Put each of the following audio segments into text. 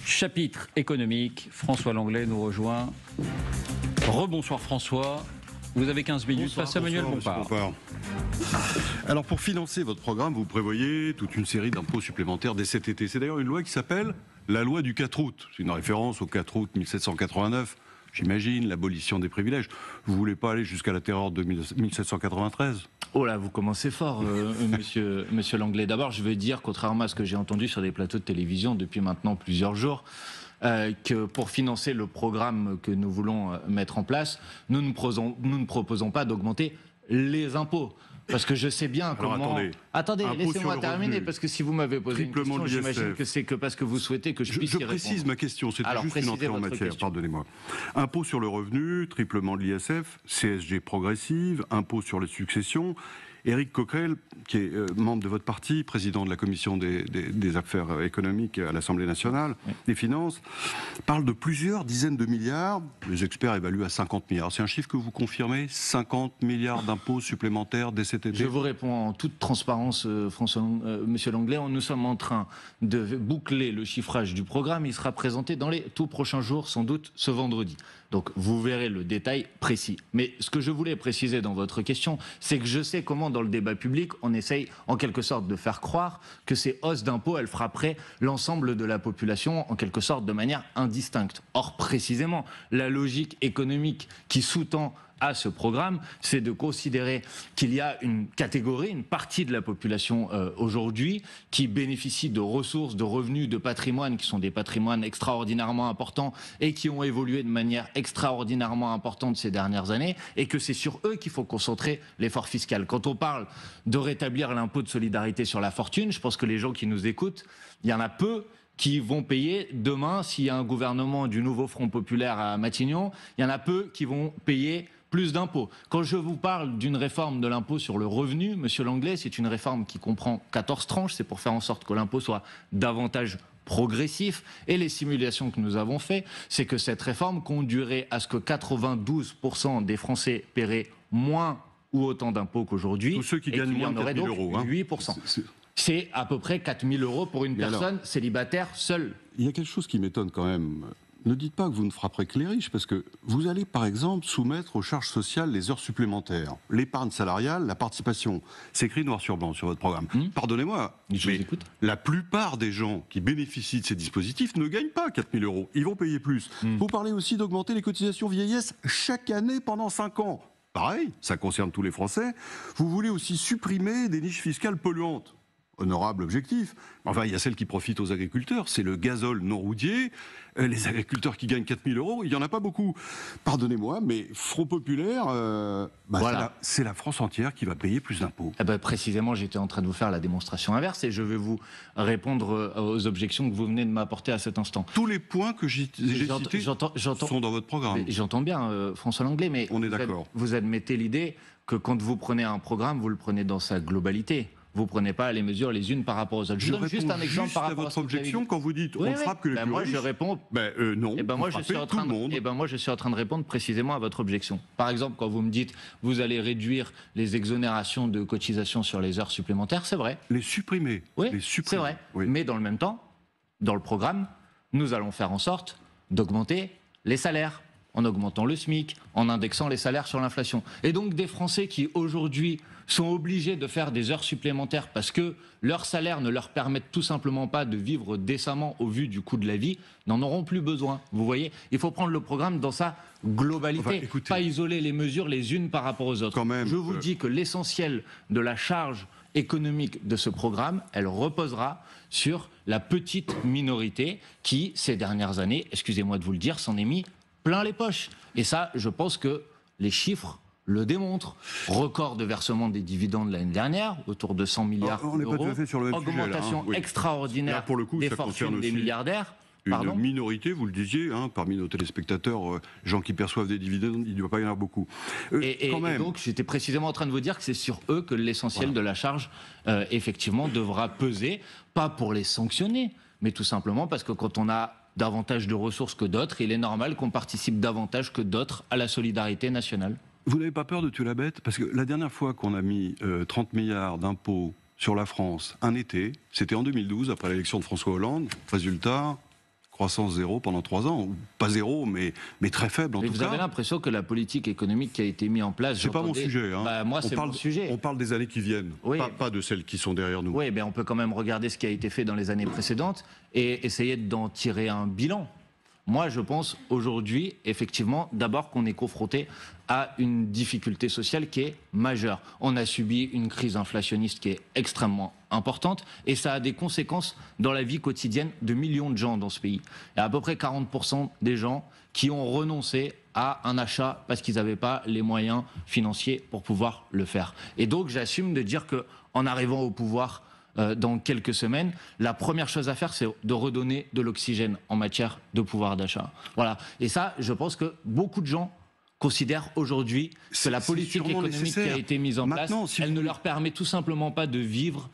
Chapitre économique, François Langlais nous rejoint. Rebonsoir François, vous avez 15 minutes face à Manuel Bompard. Alors pour financer votre programme, vous prévoyez toute une série d'impôts supplémentaires dès cet été. C'est d'ailleurs une loi qui s'appelle la loi du 4 août. C'est une référence au 4 août 1789, j'imagine, l'abolition des privilèges. Vous ne voulez pas aller jusqu'à la terreur de 1793 ? Oh là, vous commencez fort, monsieur Langlais. D'abord, je veux dire, contrairement à ce que j'ai entendu sur des plateaux de télévision depuis maintenant plusieurs jours, que pour financer le programme que nous voulons mettre en place, nous ne proposons pas d'augmenter les impôts. Parce que je sais bien comment... Attendez, laissez-moi terminer, parce que si vous m'avez posé une question, j'imagine que c'est que parce que vous souhaitez que je puisse y répondre. Je précise ma question, c'était juste une entrée en matière, pardonnez-moi. Impôt sur le revenu, triplement de l'ISF, CSG progressive, impôt sur les successions. Éric Coquerel, qui est membre de votre parti, président de la commission des affaires économiques à l'Assemblée nationale, des finances, parle de plusieurs dizaines de milliards. Les experts évaluent à 50 milliards. C'est un chiffre que vous confirmez ? 50 milliards d'impôts supplémentaires dès cet été ? Je vous réponds en toute transparence, monsieur Langlais. Nous sommes en train de boucler le chiffrage du programme. Il sera présenté dans les tout prochains jours, sans doute ce vendredi. Donc vous verrez le détail précis. Mais ce que je voulais préciser dans votre question, c'est que je sais comment dans le débat public, on essaye en quelque sorte de faire croire que ces hausses d'impôts, elles frapperaient l'ensemble de la population en quelque sorte de manière indistincte. Or, précisément, la logique économique qui sous-tend à ce programme, c'est de considérer qu'il y a une catégorie, une partie de la population aujourd'hui qui bénéficie de ressources, de revenus, de patrimoine qui sont des patrimoines extraordinairement importants et qui ont évolué de manière extraordinairement importante ces dernières années, et que c'est sur eux qu'il faut concentrer l'effort fiscal. Quand on parle de rétablir l'impôt de solidarité sur la fortune, je pense que les gens qui nous écoutent, il y en a peu qui vont payer demain, s'il y a un gouvernement du nouveau Front populaire à Matignon, il y en a peu qui vont payer plus d'impôts. Quand je vous parle d'une réforme de l'impôt sur le revenu, monsieur Langlais, c'est une réforme qui comprend 14 tranches, c'est pour faire en sorte que l'impôt soit davantage progressif. Et les simulations que nous avons faites, c'est que cette réforme conduirait à ce que 92% des Français paieraient moins ou autant d'impôts qu'aujourd'hui. Tous ceux qui gagnent moins de 4 000 euros. 8%. C'est à peu près 4 000 euros pour une personne célibataire seule. Il y a quelque chose qui m'étonne quand même. Ne dites pas que vous ne frapperez que les riches, parce que vous allez par exemple soumettre aux charges sociales les heures supplémentaires, l'épargne salariale, la participation. C'est écrit noir sur blanc sur votre programme. Pardonnez-moi, mais la plupart des gens qui bénéficient de ces dispositifs ne gagnent pas 4 000 euros. Ils vont payer plus. Vous parlez aussi d'augmenter les cotisations vieillesse chaque année pendant 5 ans. Pareil, ça concerne tous les Français. Vous voulez aussi supprimer des niches fiscales polluantes. Honorable objectif. Enfin, il y a celles qui profitent aux agriculteurs, c'est le gazole non routier. Les agriculteurs qui gagnent 4 000 euros, il n'y en a pas beaucoup. Pardonnez-moi, mais Front populaire, voilà. C'est la France entière qui va payer plus d'impôts. Précisément, j'étais en train de vous faire la démonstration inverse et je vais vous répondre aux objections que vous venez de m'apporter à cet instant. Tous les points que j'ai cités sont dans votre programme. J'entends bien, François Langlais, mais on est d'accord. Vous admettez l'idée que quand vous prenez un programme, vous le prenez dans sa globalité. Vous ne prenez pas les mesures les unes par rapport aux autres. Je donne juste un exemple par rapport à votre objection quand vous dites on ne frappe que les plus riches. Moi, je réponds. Non. Moi, je suis en train de répondre précisément à votre objection. Par exemple, quand vous me dites vous allez réduire les exonérations de cotisations sur les heures supplémentaires, c'est vrai. Les supprimer. Oui, c'est vrai. Oui. Mais dans le même temps, dans le programme, nous allons faire en sorte d'augmenter les salaires, en augmentant le SMIC, en indexant les salaires sur l'inflation. Et donc des Français qui aujourd'hui sont obligés de faire des heures supplémentaires parce que leur salaire ne leur permet tout simplement pas de vivre décemment au vu du coût de la vie, n'en auront plus besoin. Vous voyez, il faut prendre le programme dans sa globalité, pas isoler les mesures les unes par rapport aux autres. Quand même, je vous dis que l'essentiel de la charge économique de ce programme, elle reposera sur la petite minorité qui, ces dernières années, excusez-moi de vous le dire, s'en est mis plein les poches. Et ça, je pense que les chiffres le démontrent. Record de versement des dividendes l'année dernière, autour de 100 milliards d'euros. On n'est pas tout à fait sur le même augmentation sujet, là, extraordinaire là, pour le coup, des fortunes des milliardaires. Une minorité, vous le disiez, parmi nos téléspectateurs, gens qui perçoivent des dividendes, il ne doit pas y en avoir beaucoup. Et donc, j'étais précisément en train de vous dire que c'est sur eux que l'essentiel de la charge, effectivement, devra peser, pas pour les sanctionner, mais tout simplement parce que quand on a davantage de ressources que d'autres, il est normal qu'on participe davantage que d'autres à la solidarité nationale. Vous n'avez pas peur de tuer la bête? Parce que la dernière fois qu'on a mis 30 milliards d'impôts sur la France un été, c'était en 2012, après l'élection de François Hollande. Résultat, croissance zéro pendant 3 ans, ou pas zéro, mais très faible en tout cas. Vous avez l'impression que la politique économique qui a été mise en place... C'est pas mon sujet. Hein. Moi, c'est mon sujet. On parle des années qui viennent, oui. pas de celles qui sont derrière nous. Oui, mais on peut quand même regarder ce qui a été fait dans les années précédentes et essayer d'en tirer un bilan. Moi, je pense aujourd'hui, effectivement, d'abord qu'on est confronté à une difficulté sociale qui est majeure. On a subi une crise inflationniste qui est extrêmement importante et ça a des conséquences dans la vie quotidienne de millions de gens dans ce pays. Il y a à peu près 40% des gens qui ont renoncé à un achat parce qu'ils n'avaient pas les moyens financiers pour pouvoir le faire. Et donc, j'assume de dire qu'en arrivant au pouvoir dans quelques semaines, la première chose à faire, c'est de redonner de l'oxygène en matière de pouvoir d'achat. Voilà. Et ça, je pense que beaucoup de gens considèrent aujourd'hui que la politique économique qui a été mise en place, elle ne leur permet tout simplement pas de vivre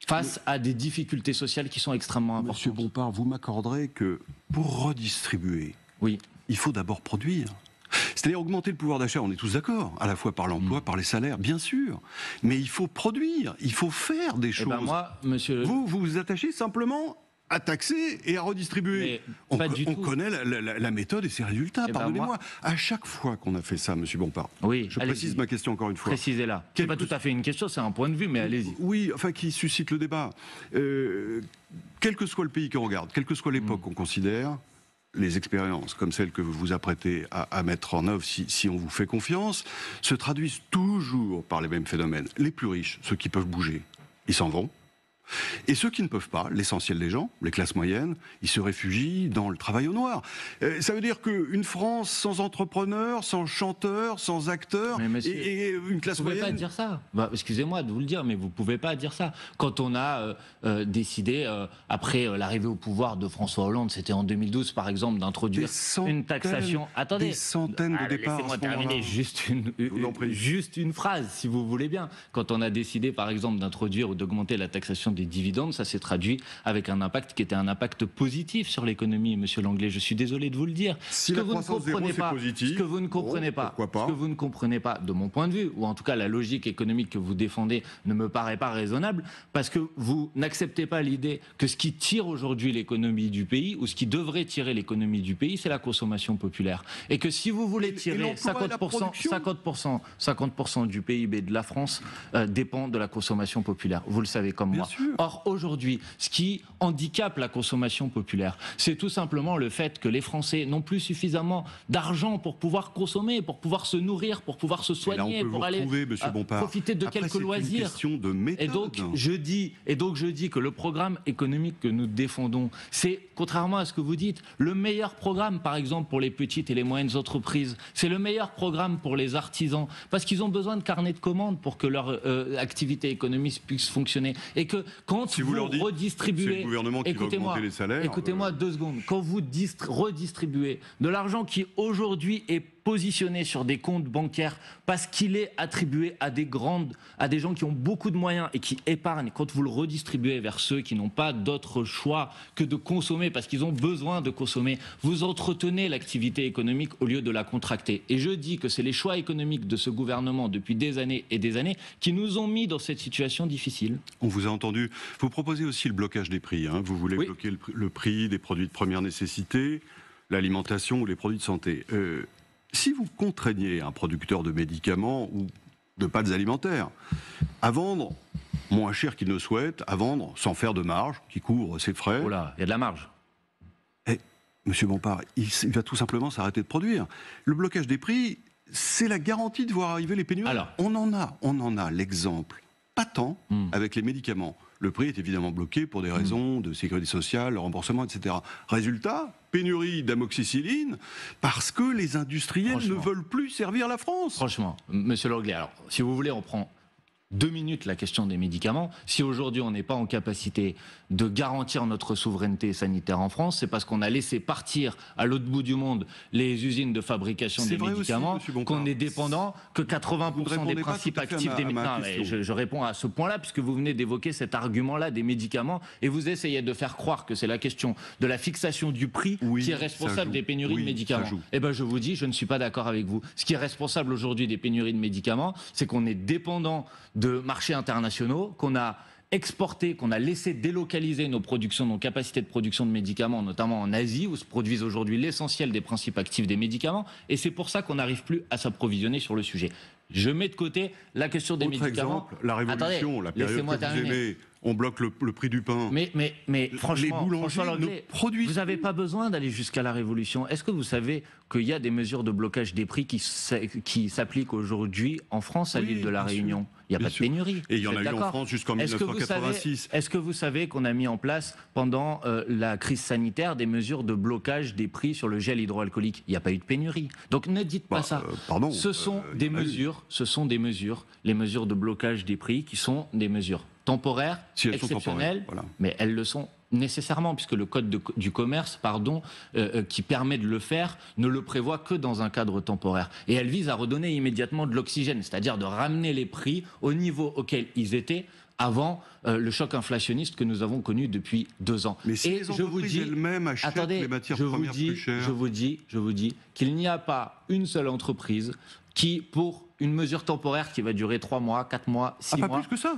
face à des difficultés sociales qui sont extrêmement importantes. Monsieur Bompard, vous m'accorderez que pour redistribuer, oui, il faut d'abord produire. C'est-à-dire augmenter le pouvoir d'achat, on est tous d'accord, à la fois par l'emploi, par les salaires, bien sûr. Mais il faut produire, il faut faire des choses. Moi, monsieur... Vous vous attachez simplement à taxer et à redistribuer. On connaît la méthode et ses résultats, pardonnez-moi. À chaque fois qu'on a fait ça, monsieur Bompard, je précise ma question encore une fois. Précisez-la. C'est pas tout à fait une question, c'est un point de vue, mais allez-y. Oui, enfin, qui suscite le débat. Quel que soit le pays qu'on regarde, quelle que soit l'époque qu'on considère, les expériences comme celles que vous vous apprêtez à mettre en œuvre, si on vous fait confiance, se traduisent toujours par les mêmes phénomènes. Les plus riches, ceux qui peuvent bouger, ils s'en vont. Et ceux qui ne peuvent pas, l'essentiel des gens, les classes moyennes, ils se réfugient dans le travail au noir. Ça veut dire qu'une France sans entrepreneurs, sans chanteurs, sans acteurs, et une classe moyenne... Vous ne pouvez pas dire ça. Excusez-moi de vous le dire, mais vous ne pouvez pas dire ça. Quand on a décidé, après l'arrivée au pouvoir de François Hollande, c'était en 2012 par exemple, d'introduire une taxation... Attendez, des centaines de départs. Laissez-moi terminer juste une phrase, si vous voulez bien. Quand on a décidé par exemple d'introduire ou d'augmenter la taxation des dividendes, ça s'est traduit avec un impact qui était un impact positif sur l'économie, monsieur Langlais. Je suis désolé de vous le dire. Si la croissance zéro, c'est positif, ce que vous ne comprenez pas, de mon point de vue, ou en tout cas la logique économique que vous défendez ne me paraît pas raisonnable, parce que vous n'acceptez pas l'idée que ce qui tire aujourd'hui l'économie du pays, ou ce qui devrait tirer l'économie du pays, c'est la consommation populaire. Et que si vous voulez tirer 50% du PIB de la France dépend de la consommation populaire. Vous le savez comme moi. Or, aujourd'hui, ce qui handicape la consommation populaire, c'est tout simplement le fait que les Français n'ont plus suffisamment d'argent pour pouvoir consommer, pour pouvoir se nourrir, pour pouvoir se soigner, pour aller profiter de quelques loisirs. Et donc, je dis que le programme économique que nous défendons, c'est, contrairement à ce que vous dites, le meilleur programme, par exemple, pour les petites et les moyennes entreprises. C'est le meilleur programme pour les artisans, parce qu'ils ont besoin de carnets de commandes pour que leur activité économique puisse fonctionner. Et que quand vous redistribuez, écoutez-moi 2 secondes, quand vous redistribuez de l'argent qui aujourd'hui est positionné sur des comptes bancaires parce qu'il est attribué à des gens qui ont beaucoup de moyens et qui épargnent, quand vous le redistribuez vers ceux qui n'ont pas d'autre choix que de consommer parce qu'ils ont besoin de consommer, vous entretenez l'activité économique au lieu de la contracter. Et je dis que c'est les choix économiques de ce gouvernement depuis des années et des années qui nous ont mis dans cette situation difficile. On vous a entendu. Vous proposez aussi le blocage des prix. Hein. Vous voulez bloquer le prix des produits de première nécessité, l'alimentation ou les produits de santé. Si vous contraignez un producteur de médicaments ou de pâtes alimentaires à vendre moins cher qu'il ne souhaite, à vendre sans faire de marge, qui couvre ses frais... Oh là, il y a de la marge. Monsieur Bompard, il va tout simplement s'arrêter de produire. Le blocage des prix, c'est la garantie de voir arriver les pénuries. Alors, on en a l'exemple patent avec les médicaments. Le prix est évidemment bloqué pour des raisons de sécurité sociale, le remboursement, etc. Résultat, pénurie d'amoxicilline parce que les industriels ne veulent plus servir la France. Franchement, monsieur Langlais, alors, si vous voulez, on prend 2 minutes la question des médicaments. Si aujourd'hui on n'est pas en capacité de garantir notre souveraineté sanitaire en France, c'est parce qu'on a laissé partir à l'autre bout du monde les usines de fabrication des médicaments, qu'on est dépendant, que 80% des principes actifs des médicaments... Je réponds à ce point-là, puisque vous venez d'évoquer cet argument-là des médicaments, et vous essayez de faire croire que c'est la question de la fixation du prix qui est responsable des pénuries de médicaments. Eh bien, je vous dis, je ne suis pas d'accord avec vous. Ce qui est responsable aujourd'hui des pénuries de médicaments, c'est qu'on est dépendant de marchés internationaux, qu'on a exporté, qu'on a laissé délocaliser nos productions, nos capacités de production de médicaments, notamment en Asie, où se produisent aujourd'hui l'essentiel des principes actifs des médicaments, et c'est pour ça qu'on n'arrive plus à s'approvisionner sur le sujet. Je mets de côté la question des médicaments. Exemple, la Révolution, la période que vous aimez, on bloque le prix du pain. Mais franchement, les boulangers François Langlais, produisent. vous n'avez pas besoin d'aller jusqu'à la Révolution. Est-ce que vous savez qu'il y a des mesures de blocage des prix qui s'appliquent aujourd'hui en France à l'île de la Réunion? Il n'y a pas de pénurie. Et il y en a eu en France jusqu'en 1986. Est-ce que vous savez qu'on a mis en place pendant la crise sanitaire des mesures de blocage des prix sur le gel hydroalcoolique? Il n'y a pas eu de pénurie. Donc ne dites pas ça. Pardon. Ce sont des mesures, les mesures de blocage des prix qui sont des mesures temporaires, si elles exceptionnelles, sont temporaires, voilà. Mais elles le sont nécessairement, puisque le code du commerce, qui permet de le faire, ne le prévoit que dans un cadre temporaire. Et elle vise à redonner immédiatement de l'oxygène, c'est-à-dire de ramener les prix au niveau auquel ils étaient avant le choc inflationniste que nous avons connu depuis 2 ans. Mais si les entreprises elles-mêmes achètent les matières premières plus chères... Je vous dis qu'il n'y a pas une seule entreprise qui, pour une mesure temporaire qui va durer 3 mois, 4 mois, 6 mois... pas plus que ça.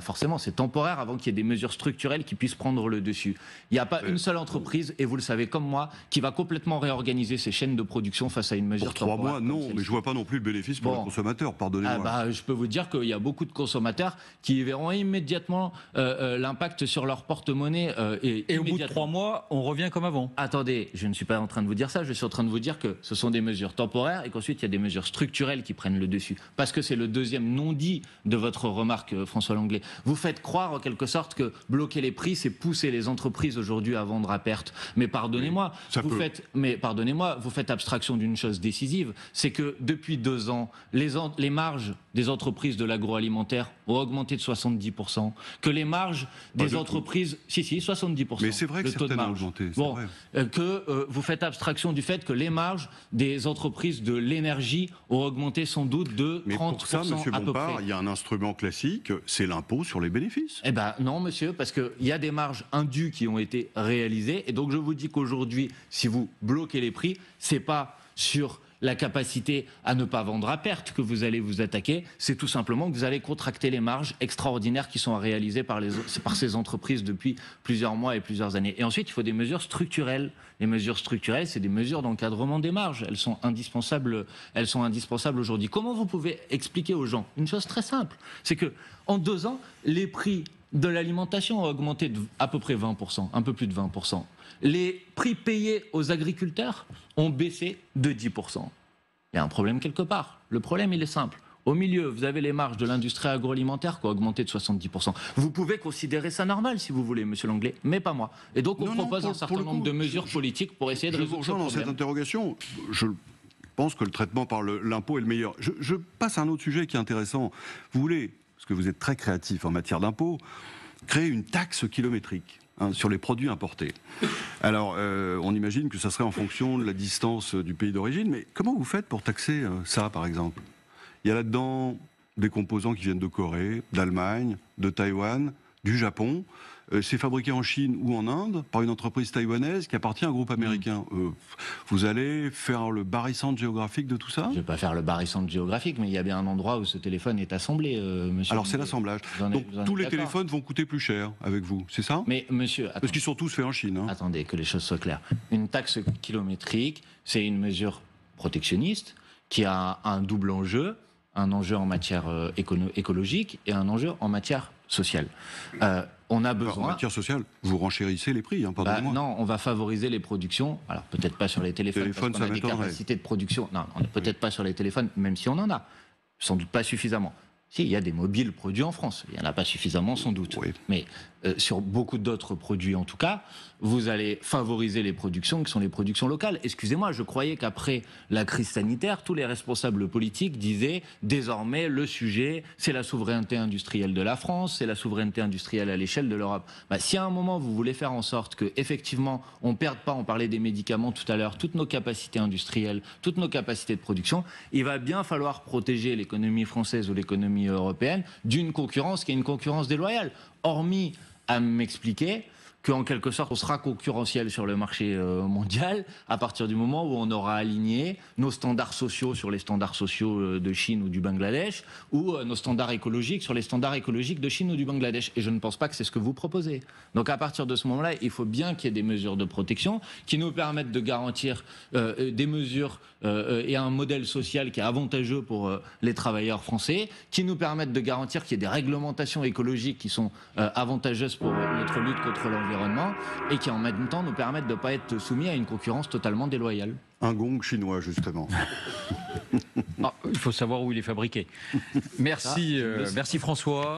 Forcément, c'est temporaire avant qu'il y ait des mesures structurelles qui puissent prendre le dessus. Il n'y a pas une seule entreprise, et vous le savez comme moi, qui va complètement réorganiser ses chaînes de production face à une mesure temporaire. Pour 3 mois, non, mais je ne vois pas non plus le bénéfice pour le consommateur, pardonnez-moi. Je peux vous dire qu'il y a beaucoup de consommateurs qui verront immédiatement l'impact sur leur porte-monnaie. Et au bout de 3 mois, on revient comme avant. Attendez, je ne suis pas en train de vous dire ça, je suis en train de vous dire que ce sont des mesures temporaires et qu'ensuite il y a des mesures structurelles qui prennent le dessus. Parce que c'est le deuxième non-dit de votre remarque, François Langlais. Vous faites croire en quelque sorte que bloquer les prix, c'est pousser les entreprises aujourd'hui à vendre à perte. Mais pardonnez-moi, vous faites abstraction d'une chose décisive, c'est que depuis 2 ans, les marges des entreprises de l'agroalimentaire ont augmenté de 70%, que les marges des entreprises... Si, 70%. Mais c'est vrai que certaines ont augmenté. Vous faites abstraction du fait que les marges des entreprises de l'énergie ont augmenté sans doute de 30% pour ça, monsieur Bompard, il y a un instrument classique, c'est l'impôt sur les bénéfices. Eh bien non, monsieur, parce qu'il y a des marges indues qui ont été réalisées. Et donc je vous dis qu'aujourd'hui, si vous bloquez les prix, c'est pas sur la capacité à ne pas vendre à perte que vous allez vous attaquer, c'est tout simplement que vous allez contracter les marges extraordinaires qui sont réalisées par ces entreprises depuis plusieurs mois et plusieurs années. Et ensuite, il faut des mesures structurelles. Les mesures structurelles, c'est des mesures d'encadrement des marges. Elles sont indispensables aujourd'hui. Comment vous pouvez expliquer aux gens une chose très simple, c'est que en 2 ans, les prix de l'alimentation ont augmenté de à peu près 20%, un peu plus de 20%. Les prix payés aux agriculteurs ont baissé de 10%. Il y a un problème quelque part. Le problème, il est simple. Au milieu, vous avez les marges de l'industrie agroalimentaire qui ont augmenté de 70%. Vous pouvez considérer ça normal, si vous voulez, monsieur Langlais, mais pas moi. Et donc, on propose un certain nombre de mesures politiques pour essayer de résoudre ce problème. Dans cette interrogation, je pense que le traitement par l'impôt est le meilleur. Je passe à un autre sujet qui est intéressant. Vous voulez, parce que vous êtes très créatif en matière d'impôt, créer une taxe kilométrique sur les produits importés. Alors, on imagine que ça serait en fonction de la distance du pays d'origine, mais comment vous faites pour taxer ça, par exemple? Il y a là-dedans des composants qui viennent de Corée, d'Allemagne, de Taïwan, du Japon. C'est fabriqué en Chine ou en Inde par une entreprise taïwanaise qui appartient à un groupe américain. Vous allez faire le barycentre géographique de tout ça? Je ne vais pas faire le barycentre géographique, mais il y a bien un endroit où ce téléphone est assemblé, monsieur. Alors c'est l'assemblage. Donc tous les téléphones vont coûter plus cher avec vous, c'est ça? Mais monsieur, parce qu'ils sont tous faits en Chine. Hein. Attendez, que les choses soient claires. Une taxe kilométrique, c'est une mesure protectionniste qui a un double enjeu. Un enjeu en matière écologique et un enjeu en matière sociale. On a besoin... En matière sociale, vous renchérissez les prix, pardonnez-moi. Non, on va favoriser les productions. Alors peut-être pas sur les téléphones, parce qu'on a des capacités de production. Non, on n'est peut-être pas sur les téléphones, même si on en a. Sans doute pas suffisamment. Si, il y a des mobiles produits en France. Il n'y en a pas suffisamment, sans doute. Oui. Mais sur beaucoup d'autres produits, en tout cas, vous allez favoriser les productions qui sont les productions locales. Excusez-moi, je croyais qu'après la crise sanitaire, tous les responsables politiques disaient désormais le sujet, c'est la souveraineté industrielle de la France, c'est la souveraineté industrielle à l'échelle de l'Europe. Si à un moment vous voulez faire en sorte que effectivement on ne perde pas, on parlait des médicaments tout à l'heure, toutes nos capacités industrielles, toutes nos capacités de production, il va bien falloir protéger l'économie française ou l'économie européenne d'une concurrence qui est une concurrence déloyale. Hormis à m'expliquer qu'en quelque sorte, on sera concurrentiel sur le marché mondial à partir du moment où on aura aligné nos standards sociaux sur les standards sociaux de Chine ou du Bangladesh, ou nos standards écologiques sur les standards écologiques de Chine ou du Bangladesh. Et je ne pense pas que c'est ce que vous proposez. Donc à partir de ce moment-là, il faut bien qu'il y ait des mesures de protection qui nous permettent de garantir des mesures et un modèle social qui est avantageux pour les travailleurs français, qui nous permettent de garantir qu'il y ait des réglementations écologiques qui sont avantageuses pour notre lutte contre l'environnement et qui en même temps nous permettent de ne pas être soumis à une concurrence totalement déloyale. Un gong chinois, justement. Il faut savoir où il est fabriqué. Merci, merci François.